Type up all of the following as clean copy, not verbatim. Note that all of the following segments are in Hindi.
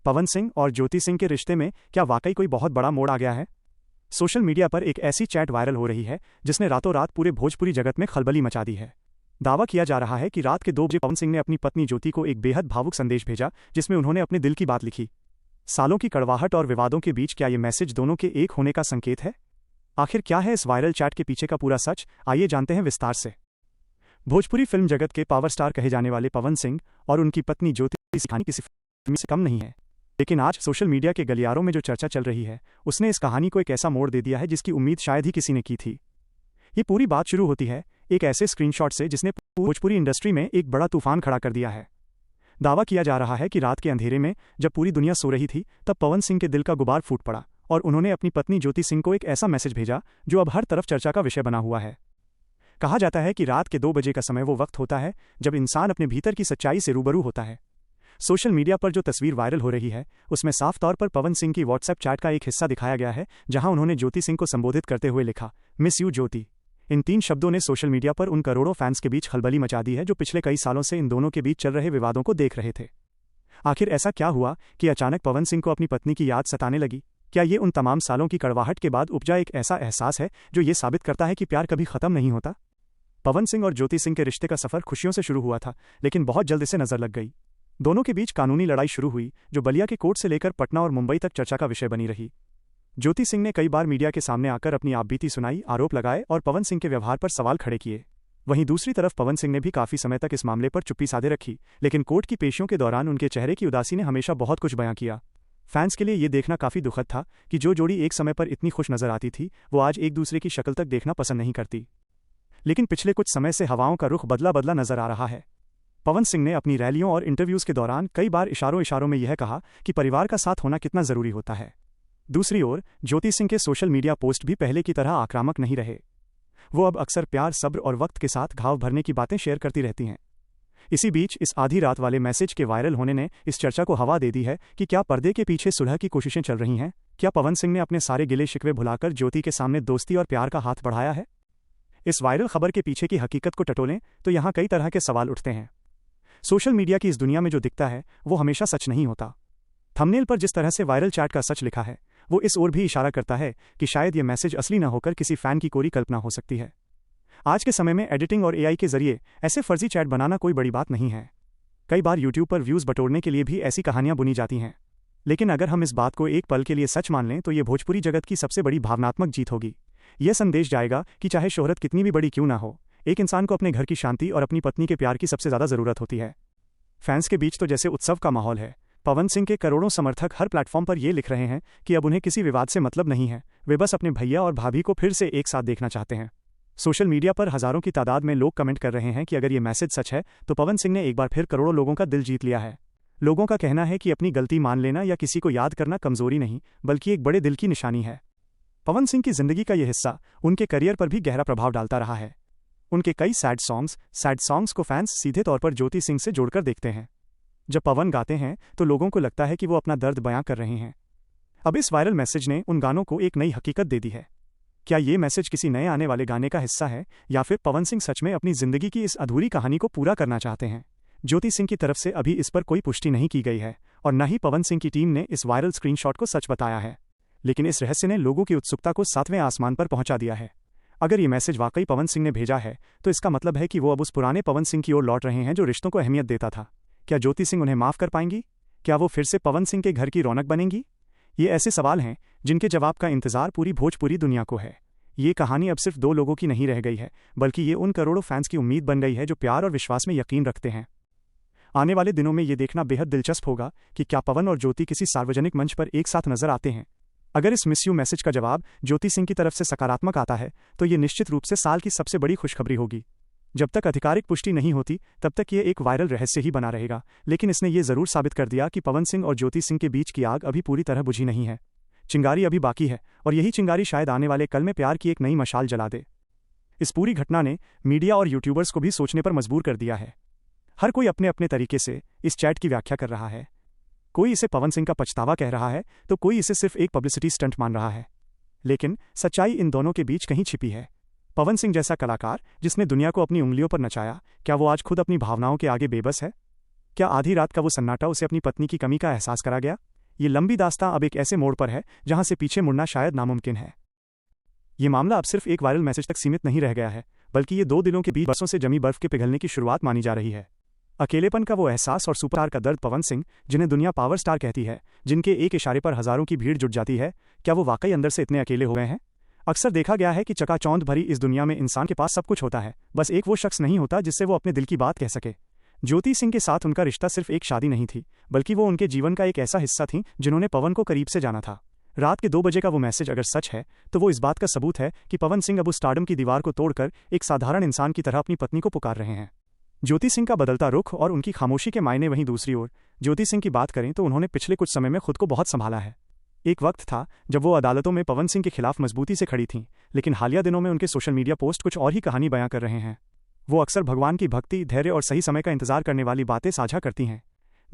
पवन सिंह और ज्योति सिंह के रिश्ते में क्या वाकई कोई बहुत बड़ा मोड़ आ गया है? सोशल मीडिया पर एक ऐसी चैट वायरल हो रही है जिसने रातों रात पूरे भोजपुरी जगत में खलबली मचा दी है। दावा किया जा रहा है कि रात के 2 बजे पवन सिंह ने अपनी पत्नी ज्योति को एक बेहद भावुक संदेश भेजा जिसमें उन्होंने अपने दिल की बात लिखी। सालों की कड़वाहट और विवादों के बीच क्या ये मैसेज दोनों के एक होने का संकेत है? आखिर क्या है इस वायरल चैट के पीछे का पूरा सच? आइए जानते हैं विस्तार से। भोजपुरी फिल्म जगत के पावर स्टार कहे जाने वाले पवन सिंह और उनकी पत्नी ज्योति की कहानी किसी फिल्म से कम नहीं है, लेकिन आज सोशल मीडिया के गलियारों में जो चर्चा चल रही है उसने इस कहानी को एक ऐसा मोड़ दे दिया है जिसकी उम्मीद शायद ही किसी ने की थी। ये पूरी बात शुरू होती है एक ऐसे स्क्रीनशॉट से जिसने भोजपुरी इंडस्ट्री में एक बड़ा तूफान खड़ा कर दिया है। दावा किया जा रहा है कि रात के अंधेरे में जब पूरी दुनिया सो रही थी तब पवन सिंह के दिल का गुबार फूट पड़ा और उन्होंने अपनी पत्नी ज्योति सिंह को एक ऐसा मैसेज भेजा जो अब हर तरफ चर्चा का विषय बना हुआ है। कहा जाता है कि रात के 2 बजे का समय वो वक्त होता है जब इंसान अपने भीतर की सच्चाई से रूबरू होता है। सोशल मीडिया पर जो तस्वीर वायरल हो रही है उसमें साफ तौर पर पवन सिंह की व्हाट्सएप चैट का एक हिस्सा दिखाया गया है जहां उन्होंने ज्योति सिंह को संबोधित करते हुए लिखा, मिस यू ज्योति। इन 3 शब्दों ने सोशल मीडिया पर उन करोड़ों फैंस के बीच खलबली मचा दी है जो पिछले कई सालों से इन दोनों के बीच चल रहे विवादों को देख रहे थे। आखिर ऐसा क्या हुआ कि अचानक पवन सिंह को अपनी पत्नी की याद सताने लगी? क्या ये उन तमाम सालों की कड़वाहट के बाद उपजा एक ऐसा एहसास है जो ये साबित करता है कि प्यार कभी खत्म नहीं होता? पवन सिंह और ज्योति सिंह के रिश्ते का सफर खुशियों से शुरू हुआ था, लेकिन बहुत जल्द इसे नजर लग गई। दोनों के बीच कानूनी लड़ाई शुरू हुई जो बलिया के कोर्ट से लेकर पटना और मुंबई तक चर्चा का विषय बनी रही। ज्योति सिंह ने कई बार मीडिया के सामने आकर अपनी आपबीती सुनाई, आरोप लगाए और पवन सिंह के व्यवहार पर सवाल खड़े किए। वहीं दूसरी तरफ पवन सिंह ने भी काफी समय तक इस मामले पर चुप्पी साधे रखी, लेकिन कोर्ट की पेशियों के दौरान उनके चेहरे की उदासी ने हमेशा बहुत कुछ बयां किया। फैंस के लिए ये देखना काफी दुखद था कि जो जोड़ी एक समय पर इतनी खुश नजर आती थी वो आज एक दूसरे की शक्ल तक देखना पसंद नहीं करती। लेकिन पिछले कुछ समय से हवाओं का रुख बदला बदला नजर आ रहा है। पवन सिंह ने अपनी रैलियों और इंटरव्यूज के दौरान कई बार इशारों में यह कहा कि परिवार का साथ होना कितना जरूरी होता है। दूसरी ओर ज्योति सिंह के सोशल मीडिया पोस्ट भी पहले की तरह आक्रामक नहीं रहे। वो अब अक्सर प्यार, सब्र और वक्त के साथ घाव भरने की बातें शेयर करती रहती हैं। इसी बीच इस आधी रात वाले मैसेज के वायरल होने ने इस चर्चा को हवा दे दी है कि क्या पर्दे के पीछे सुलह की कोशिशें चल रही हैं? क्या पवन सिंह ने अपने सारे गिले शिकवे भुलाकर ज्योति के सामने दोस्ती और प्यार का हाथ बढ़ाया है? इस वायरल खबर के पीछे की हकीकत को टटोलें तो यहाँ कई तरह के सवाल उठते हैं। सोशल मीडिया की इस दुनिया में जो दिखता है वो हमेशा सच नहीं होता। थंबनेल पर जिस तरह से वायरल चैट का सच लिखा है वो इस ओर भी इशारा करता है कि शायद ये मैसेज असली न होकर किसी फैन की कोरी कल्पना हो सकती है। आज के समय में एडिटिंग और एआई के जरिए ऐसे फर्जी चैट बनाना कोई बड़ी बात नहीं है। कई बार यूट्यूब पर व्यूज बटोरने के लिए भी ऐसी कहानियां बुनी जाती हैं। लेकिन अगर हम इस बात को एक पल के लिए सच मान लें तो ये भोजपुरी जगत की सबसे बड़ी भावनात्मक जीत होगी। यह संदेश जाएगा कि चाहे शोहरत कितनी भी बड़ी क्यों ना हो, एक इंसान को अपने घर की शांति और अपनी पत्नी के प्यार की सबसे ज्यादा जरूरत होती है। फैंस के बीच तो जैसे उत्सव का माहौल है। पवन सिंह के करोड़ों समर्थक हर प्लेटफॉर्म पर ये लिख रहे हैं कि अब उन्हें किसी विवाद से मतलब नहीं है, वे बस अपने भैया और भाभी को फिर से एक साथ देखना चाहते हैं। सोशल मीडिया पर हजारों की तादाद में लोग कमेंट कर रहे हैं कि अगर ये मैसेज सच है तो पवन सिंह ने एक बार फिर करोड़ों लोगों का दिल जीत लिया है। लोगों का कहना है कि अपनी गलती मान लेना या किसी को याद करना कमजोरी नहीं बल्कि एक बड़े दिल की निशानी है। पवन सिंह की जिंदगी का यह हिस्सा उनके करियर पर भी गहरा प्रभाव डालता रहा है। उनके कई सैड सॉन्ग्स को फैंस सीधे तौर पर ज्योति सिंह से जोड़कर देखते हैं। जब पवन गाते हैं तो लोगों को लगता है कि वो अपना दर्द बयां कर रहे हैं। अब इस वायरल मैसेज ने उन गानों को एक नई हकीकत दे दी है। क्या ये मैसेज किसी नए आने वाले गाने का हिस्सा है या फिर पवन सिंह सच में अपनी जिंदगी की इस अधूरी कहानी को पूरा करना चाहते हैं? ज्योति सिंह की तरफ से अभी इस पर कोई पुष्टि नहीं की गई है और न ही पवन सिंह की टीम ने इस वायरल स्क्रीनशॉट को सच बताया है। लेकिन इस रहस्य ने लोगों की उत्सुकता को 7वें आसमान पर पहुंचा दिया है। अगर ये मैसेज वाकई पवन सिंह ने भेजा है तो इसका मतलब है कि वो अब उस पुराने पवन सिंह की ओर लौट रहे हैं जो रिश्तों को अहमियत देता था। क्या ज्योति सिंह उन्हें माफ कर पाएंगी? क्या वो फिर से पवन सिंह के घर की रौनक बनेंगी? ये ऐसे सवाल हैं जिनके जवाब का इंतजार पूरी भोजपुरी दुनिया को है। ये कहानी अब सिर्फ 2 लोगों की नहीं रह गई है बल्कि ये उन करोड़ों फैंस की उम्मीद बन गई है जो प्यार और विश्वास में यकीन रखते हैं। आने वाले दिनों में ये देखना बेहद दिलचस्प होगा कि क्या पवन और ज्योति किसी सार्वजनिक मंच पर एक साथ नजर आते हैं। अगर इस मिस यू मैसेज का जवाब ज्योति सिंह की तरफ से सकारात्मक आता है तो ये निश्चित रूप से साल की सबसे बड़ी खुशखबरी होगी। जब तक आधिकारिक पुष्टि नहीं होती तब तक ये एक वायरल रहस्य ही बना रहेगा, लेकिन इसने ये जरूर साबित कर दिया कि पवन सिंह और ज्योति सिंह के बीच की आग अभी पूरी तरह बुझी नहीं है। चिंगारी अभी बाकी है और यही चिंगारी शायद आने वाले कल में प्यार की एक नई मशाल जला दे। इस पूरी घटना ने मीडिया और यूट्यूबर्स को भी सोचने पर मजबूर कर दिया है। हर कोई अपने अपने तरीके से इस चैट की व्याख्या कर रहा है। कोई इसे पवन सिंह का पछतावा कह रहा है तो कोई इसे सिर्फ एक पब्लिसिटी स्टंट मान रहा है। लेकिन सच्चाई इन दोनों के बीच कहीं छिपी है। पवन सिंह जैसा कलाकार जिसने दुनिया को अपनी उंगलियों पर नचाया, क्या वो आज खुद अपनी भावनाओं के आगे बेबस है? क्या आधी रात का वो सन्नाटा उसे अपनी पत्नी की कमी का एहसास करा गया? ये लंबी दास्तां अब एक ऐसे मोड़ पर है जहां से पीछे मुड़ना शायद नामुमकिन है। ये मामला अब सिर्फ एक वायरल मैसेज तक सीमित नहीं रह गया है, बल्कि ये दो दिलों के बीच बरसों से जमी बर्फ के पिघलने की शुरुआत मानी जा रही है। अकेलेपन का वो एहसास और सुपरस्टार का दर्द। पवन सिंह, जिन्हें दुनिया पावर स्टार कहती है, जिनके एक इशारे पर हजारों की भीड़ जुट जाती है, क्या वो वाकई अंदर से इतने अकेले हो गए हैं? अक्सर देखा गया है कि चकाचौंध भरी इस दुनिया में इंसान के पास सब कुछ होता है, बस एक वो शख्स नहीं होता जिससे वो अपने दिल की बात कह सके। ज्योति सिंह के साथ उनका रिश्ता सिर्फ एक शादी नहीं थी, बल्कि वो उनके जीवन का एक ऐसा हिस्सा थी जिन्होंने पवन को करीब से जाना था। रात के 2 बजे का वो मैसेज अगर सच है तो वो इस बात का सबूत है कि पवन सिंह अब उस स्टारडम की दीवार को तोड़कर एक साधारण इंसान की तरह अपनी पत्नी को पुकार रहे हैं। ज्योति सिंह का बदलता रुख और उनकी खामोशी के मायने वहीं दूसरी ओर। ज्योति सिंह की बात करें तो उन्होंने पिछले कुछ समय में खुद को बहुत संभाला है। एक वक्त था जब वो अदालतों में पवन सिंह के खिलाफ मजबूती से खड़ी थीं, लेकिन हालिया दिनों में उनके सोशल मीडिया पोस्ट कुछ और ही कहानी बयां कर रहे हैं। वो अक्सर भगवान की भक्ति, धैर्य और सही समय का इंतजार करने वाली बातें साझा करती हैं।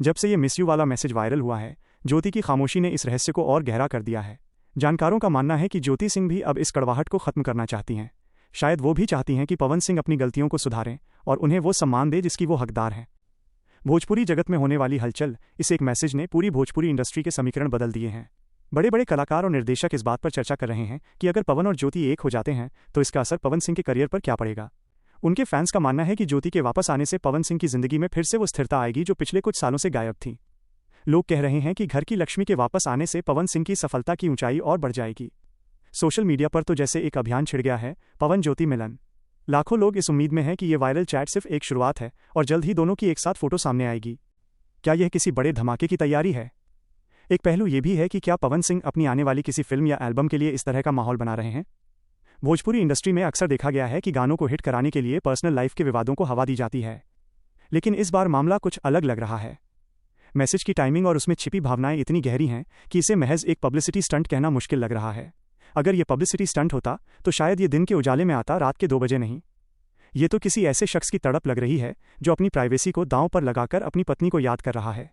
जब से ये मिस यू वाला मैसेज वायरल हुआ है, ज्योति की खामोशी ने इस रहस्य को और गहरा कर दिया है। जानकारों का मानना है कि ज्योति सिंह भी अब इस कड़वाहट को खत्म करना चाहती हैं। शायद वो भी चाहती हैं कि पवन सिंह अपनी गलतियों को सुधारें और उन्हें वो सम्मान दे जिसकी वो हकदार हैं। भोजपुरी जगत में होने वाली हलचल, इस एक मैसेज ने पूरी भोजपुरी इंडस्ट्री के समीकरण बदल दिए हैं। बड़े बड़े कलाकार और निर्देशक इस बात पर चर्चा कर रहे हैं कि अगर पवन और ज्योति एक हो जाते हैं तो इसका असर पवन सिंह के करियर पर क्या पड़ेगा। उनके फैंस का मानना है कि ज्योति के वापस आने से पवन सिंह की जिंदगी में फिर से वो स्थिरता आएगी जो पिछले कुछ सालों से गायब थी। लोग कह रहे हैं कि घर की लक्ष्मी के वापस आने से पवन सिंह की सफलता की ऊंचाई और बढ़ जाएगी। सोशल मीडिया पर तो जैसे एक अभियान छिड़ गया है, पवन ज्योति मिलन। लाखों लोग इस उम्मीद में हैं कि ये वायरल चैट सिर्फ एक शुरुआत है और जल्द ही दोनों की एक साथ फोटो सामने आएगी। क्या यह किसी बड़े धमाके की तैयारी है? एक पहलू ये भी है कि क्या पवन सिंह अपनी आने वाली किसी फिल्म या एल्बम के लिए इस तरह का माहौल बना रहे हैं? भोजपुरी इंडस्ट्री में अक्सर देखा गया है कि गानों को हिट कराने के लिए पर्सनल लाइफ के विवादों को हवा दी जाती है, लेकिन इस बार मामला कुछ अलग लग रहा है। मैसेज की टाइमिंग और उसमें छिपी भावनाएं इतनी गहरी हैं कि इसे महज एक पब्लिसिटी स्टंट कहना मुश्किल लग रहा है। अगर ये पब्लिसिटी स्टंट होता तो शायद ये दिन के उजाले में आता, रात के 2 बजे नहीं। ये तो किसी ऐसे शख्स की तड़प लग रही है जो अपनी प्राइवेसी को दांव पर लगाकर अपनी पत्नी को याद कर रहा है।